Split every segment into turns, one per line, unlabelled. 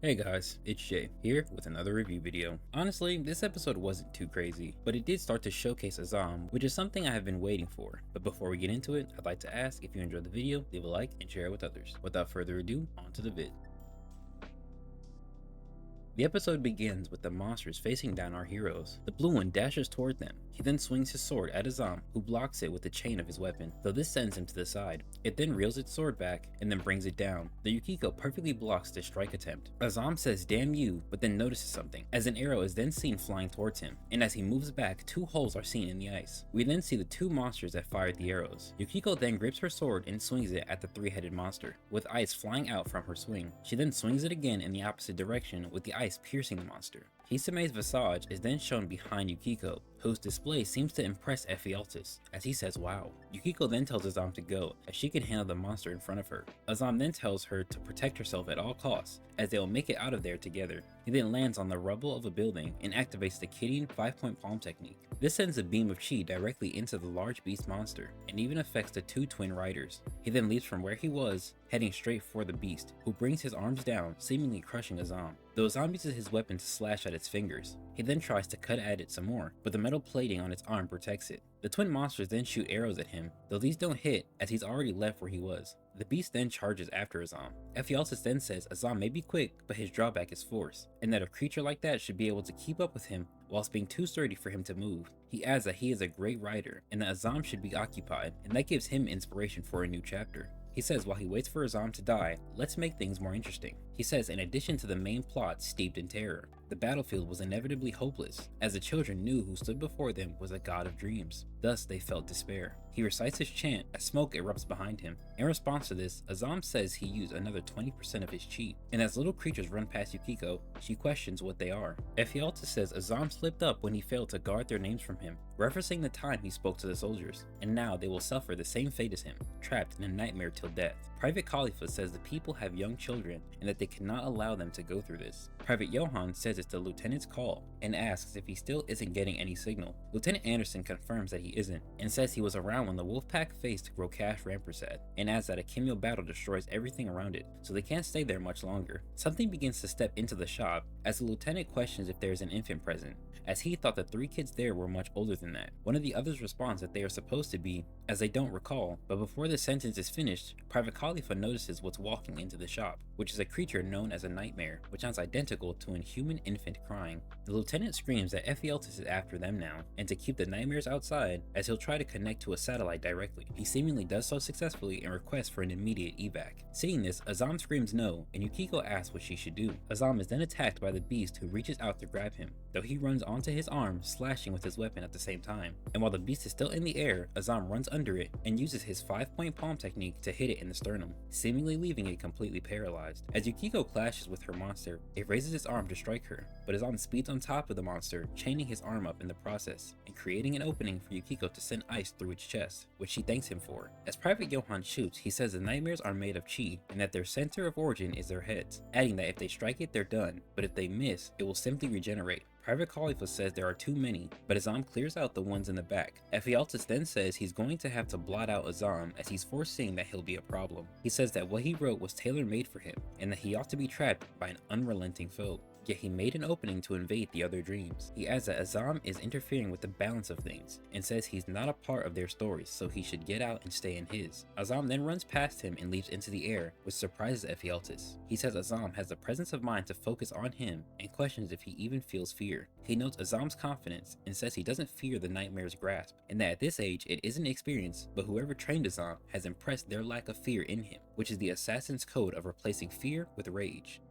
Hey guys, it's Jay, here with another review video. Honestly, this episode wasn't too crazy, but it did start to showcase Azam, which is something I have been waiting for. But before we get into it, I'd like to ask if you enjoyed the video, leave a like and share it with others. Without further ado, on to the vid. The episode begins with the monsters facing down our heroes. The blue one dashes toward them. He then swings his sword at Azam, who blocks it with the chain of his weapon, though this sends him to the side. It then reels its sword back and then brings it down. The Yukiko perfectly blocks the strike attempt. Azam says damn you, but then notices something, as an arrow is then seen flying towards him, and as he moves back, two holes are seen in the ice. We then see the two monsters that fired the arrows. Yukiko then grips her sword and swings it at the three-headed monster, with ice flying out from her swing. She then swings it again in the opposite direction, with the ice piercing the monster. Hisame's visage is then shown behind Yukiko, whose display seems to impress Ephialtes, as he says wow. Yukiko then tells Azam to go, as she can handle the monster in front of her. Azam then tells her to protect herself at all costs, as they will make it out of there together. He then lands on the rubble of a building and activates the Kidding 5-point palm technique. This sends a beam of chi directly into the large beast monster, and even affects the two twin riders. He then leaps from where he was, heading straight for the beast, who brings his arms down, seemingly crushing Azam. Though Azam uses his weapon to slash at its fingers, he then tries to cut at it some more, but the metal plating on its arm protects it. The twin monsters then shoot arrows at him, though these don't hit as he's already left where he was. The beast then charges after Azam. Ephialtes then says Azam may be quick, but his drawback is force, and that a creature like that should be able to keep up with him whilst being too sturdy for him to move. He adds that he is a great rider, and that Azam should be occupied, and that gives him inspiration for a new chapter. He says while he waits for Azam to die, let's make things more interesting. He says in addition to the main plot steeped in terror, the battlefield was inevitably hopeless, as the children knew who stood before them was a god of dreams. Thus they felt despair. He recites his chant as smoke erupts behind him. In response to this, Azam says he used another 20% of his chi, and as little creatures run past Yukiko, she questions what they are. Ephialtes says Azam slipped up when he failed to guard their names from him, referencing the time he spoke to the soldiers, and now they will suffer the same fate as him, trapped in a nightmare till death. Private Khalifa says the people have young children and that they cannot allow them to go through this. Private Johan says it's the lieutenant's call and asks if he still isn't getting any signal. Lieutenant Anderson confirms that he isn't and says he was around when the Wolfpack faced Grokash Rampersad, and adds that a Kimyo battle destroys everything around it, so they can't stay there much longer. Something begins to step into the shop as the lieutenant questions if there's an infant present, as he thought the three kids there were much older than that. One of the others responds that they are supposed to be, as they don't recall, but before the sentence is finished, Private Khalifa notices what's walking into the shop, which is a creature known as a nightmare, which sounds identical to an human infant crying. The lieutenant screams that Ephialtes is after them now, and to keep the nightmares outside, as he'll try to connect to a satellite directly. He seemingly does so successfully and requests for an immediate evac. Seeing this, Azam screams no, and Yukiko asks what she should do. Azam is then attacked by the beast, who reaches out to grab him, though he runs onto his arm, slashing with his weapon at the same time. And while the beast is still in the air, Azam runs under it and uses his 5-point palm technique to hit it in the sternum, seemingly leaving it completely paralyzed. As Yukiko clashes with her monster, it raises its arm to strike her, but Azam speeds on top of the monster, chaining his arm up in the process, and creating an opening for Yukiko to send ice through its chest, which she thanks him for. As Private Johan shoots, he says the nightmares are made of chi, and that their center of origin is their heads, adding that if they strike it, they're done, but if they miss, it will simply regenerate. Private Khalifa says there are too many, but Azam clears out the ones in the back. Ephialtes then says he's going to have to blot out Azam, as he's foreseeing that he'll be a problem. He says that what he wrote was tailor-made for him, and that he ought to be trapped by an unrelenting foe. Yet he made an opening to invade the other dreams. He adds that Azam is interfering with the balance of things, and says he's not a part of their stories, so he should get out and stay in his. Azam then runs past him and leaps into the air, which surprises Ephialtes. He says Azam has the presence of mind to focus on him, and questions if he even feels fear. He notes Azam's confidence, and says he doesn't fear the nightmare's grasp, and that at this age it isn't experience, but whoever trained Azam has impressed their lack of fear in him, which is the assassin's code of replacing fear with rage.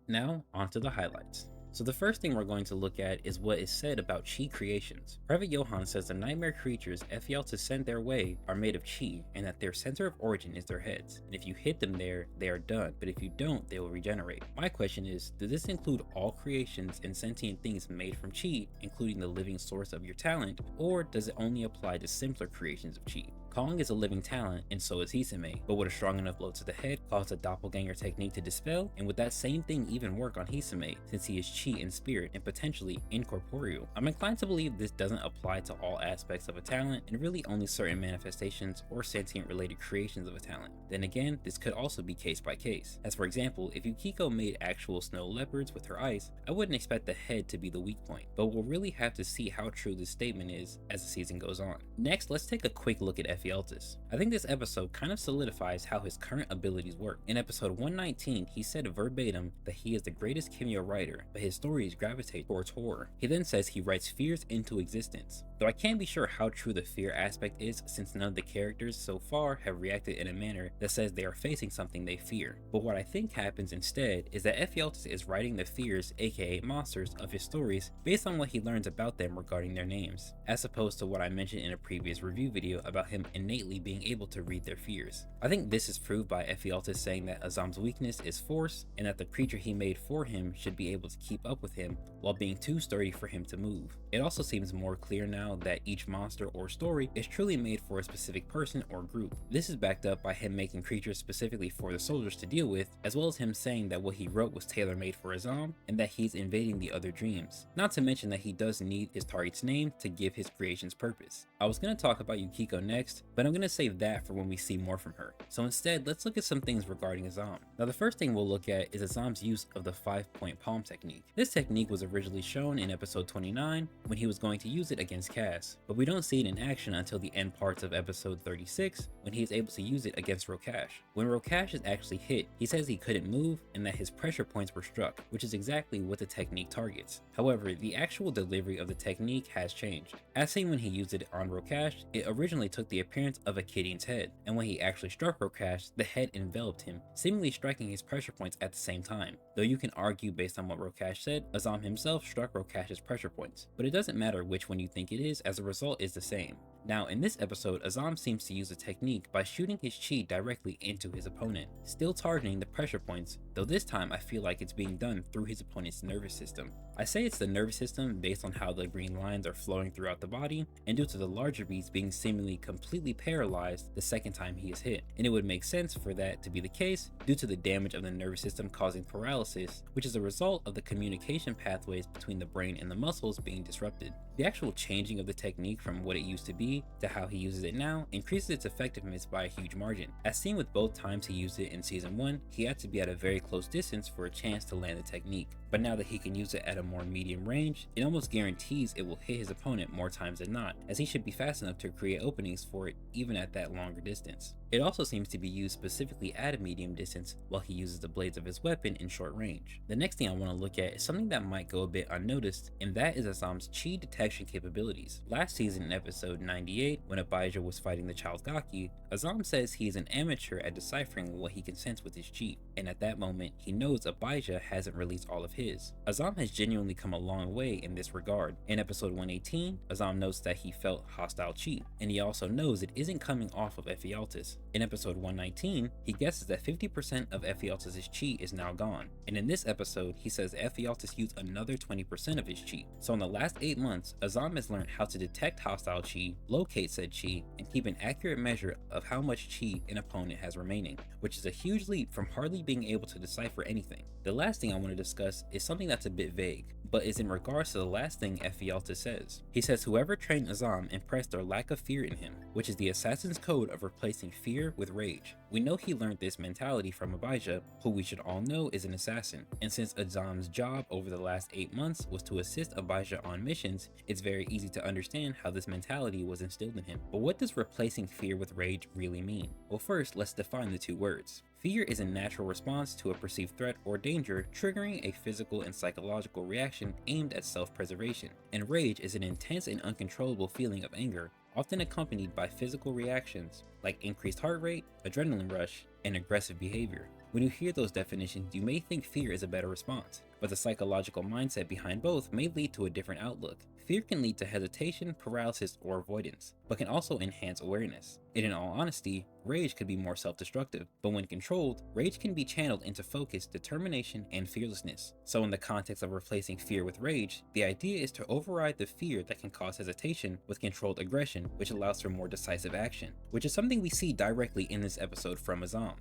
Now, onto the highlights. So the first thing we're going to look at is what is said about chi creations. Private Johan says the nightmare creatures Ephialtes sent their way are made of chi, and that their center of origin is their heads, and if you hit them there, they are done, but if you don't, they will regenerate. My question is, does this include all creations and sentient things made from chi, including the living source of your talent, or does it only apply to simpler creations of chi? Kong is a living talent, and so is Hisame, but would a strong enough blow to the head cause the doppelganger technique to dispel? And would that same thing even work on Hisame, since he is chi in spirit and potentially incorporeal? I'm inclined to believe this doesn't apply to all aspects of a talent, and really only certain manifestations or sentient related creations of a talent. Then again, this could also be case by case. As for example, if Yukiko made actual snow leopards with her ice, I wouldn't expect the head to be the weak point, but we'll really have to see how true this statement is as the season goes on. Next, let's take a quick look at Ephialtes. I think this episode kind of solidifies how his current abilities work. In episode 119, he said verbatim that he is the greatest cameo writer, but his stories gravitate towards horror. He then says he writes fears into existence. Though I can't be sure how true the fear aspect is, since none of the characters so far have reacted in a manner that says they are facing something they fear. But what I think happens instead is that Ephialtes is writing the fears, aka monsters, of his stories based on what he learns about them regarding their names, as opposed to what I mentioned in a previous review video about him innately being able to read their fears. I think this is proved by Ephialtes saying that Azam's weakness is force, and that the creature he made for him should be able to keep up with him while being too sturdy for him to move. It also seems more clear now that each monster or story is truly made for a specific person or group. This is backed up by him making creatures specifically for the soldiers to deal with, as well as him saying that what he wrote was tailor-made for Azam, and that he's invading the other dreams. Not to mention that he does need his target's name to give his creation's purpose. I was going to talk about Yukiko next, but I'm going to save that for when we see more from her. So instead, let's look at some things regarding Azam. Now the first thing we'll look at is Azam's use of the 5-point palm technique. This technique was originally shown in episode 29 when he was going to use it against Cass, but we don't see it in action until the end parts of episode 36 when he is able to use it against Rokash. When Rokash is actually hit, he says he couldn't move and that his pressure points were struck, which is exactly what the technique targets. However, the actual delivery of the technique has changed. As seen when he used it on Rokash, it originally took the appearance of a Kidian's head, and when he actually struck Rokash, the head enveloped him, seemingly striking his pressure points at the same time. Though you can argue based on what Rokash said, Azam himself struck Rokash's pressure points, but it doesn't matter which one you think it is, as the result is the same. Now in this episode, Azam seems to use the technique by shooting his chi directly into his opponent, still targeting the pressure points, though this time I feel like it's being done through his opponent's nervous system. I say it's the nervous system based on how the green lines are flowing throughout the body, and due to the larger beast being seemingly completely paralyzed the second time he is hit, and it would make sense for that to be the case due to the damage of the nervous system causing paralysis, which is a result of the communication pathways between the brain and the muscles being disrupted. The actual changing of the technique from what it used to be to how he uses it now increases its effectiveness by a huge margin. As seen with both times he used it in season 1, he had to be at a very close distance for a chance to land the technique, but now that he can use it at a more medium range, it almost guarantees it will hit his opponent more times than not, as he should be fast enough to create openings for it even at that longer distance. It also seems to be used specifically at a medium distance while he uses the blades of his weapon in short range. The next thing I want to look at is something that might go a bit unnoticed, and that is Azam's chi detection capabilities. Last season in episode 98, when Abijah was fighting the Child Gaki, Azam says he is an amateur at deciphering what he can sense with his chi, and at that moment he knows Abijah hasn't released all of his. Azam has genuinely come a long way in this regard. In episode 118, Azam notes that he felt hostile chi, and he also knows it isn't coming off of Ephialtes. In episode 119, he guesses that 50% of Ephialtes' chi is now gone, and in this episode, he says Ephialtes used another 20% of his chi. So in the last 8 months, Azam has learned how to detect hostile chi, locate said chi, and keep an accurate measure of how much chi an opponent has remaining, which is a huge leap from hardly being able to decipher anything. The last thing I want to discuss is something that's a bit vague, but is in regards to the last thing Ephialtes says. He says whoever trained Azam impressed their lack of fear in him, which is the assassin's code of replacing fear with rage. We know he learned this mentality from Abijah, who we should all know is an assassin, and since Azam's job over the last 8 months was to assist Abijah on missions, it's very easy to understand how this mentality was instilled in him. But what does replacing fear with rage really mean? Well, first, let's define the two words. Fear is a natural response to a perceived threat or danger, triggering a physical and psychological reaction aimed at self-preservation. And rage is an intense and uncontrollable feeling of anger, often accompanied by physical reactions like increased heart rate, adrenaline rush, and aggressive behavior. When you hear those definitions, you may think fear is a better response. but the psychological mindset behind both may lead to a different outlook. Fear can lead to hesitation, paralysis, or avoidance, but can also enhance awareness. And in all honesty, rage could be more self-destructive, but when controlled, rage can be channeled into focus, determination, and fearlessness. So in the context of replacing fear with rage, the idea is to override the fear that can cause hesitation with controlled aggression, which allows for more decisive action, which is something we see directly in this episode from Azam.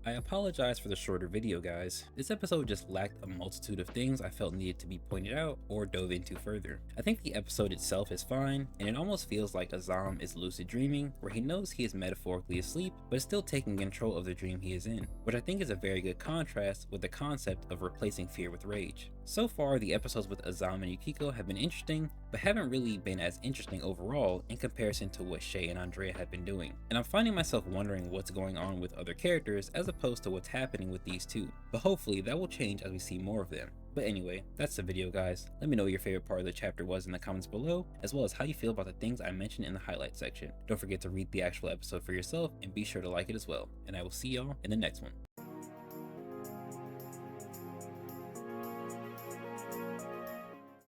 I apologize for the shorter video, guys. This episode just lacked a multitude of things I felt needed to be pointed out or dove into further. I think the episode itself is fine, and it almost feels like Azam is lucid dreaming, where he knows he is metaphorically asleep, but is still taking control of the dream he is in, which I think is a very good contrast with the concept of replacing fear with rage. So far, the episodes with Azam and Yukiko have been interesting, but haven't really been as interesting overall in comparison to what Shay and Andrea have been doing. And I'm finding myself wondering what's going on with other characters as opposed to what's happening with these two. But hopefully that will change as we see more of them. But anyway, that's the video, guys. Let me know what your favorite part of the chapter was in the comments below, as well as how you feel about the things I mentioned in the highlight section. Don't forget to read the actual episode for yourself, and be sure to like it as well. And I will see y'all in the next one.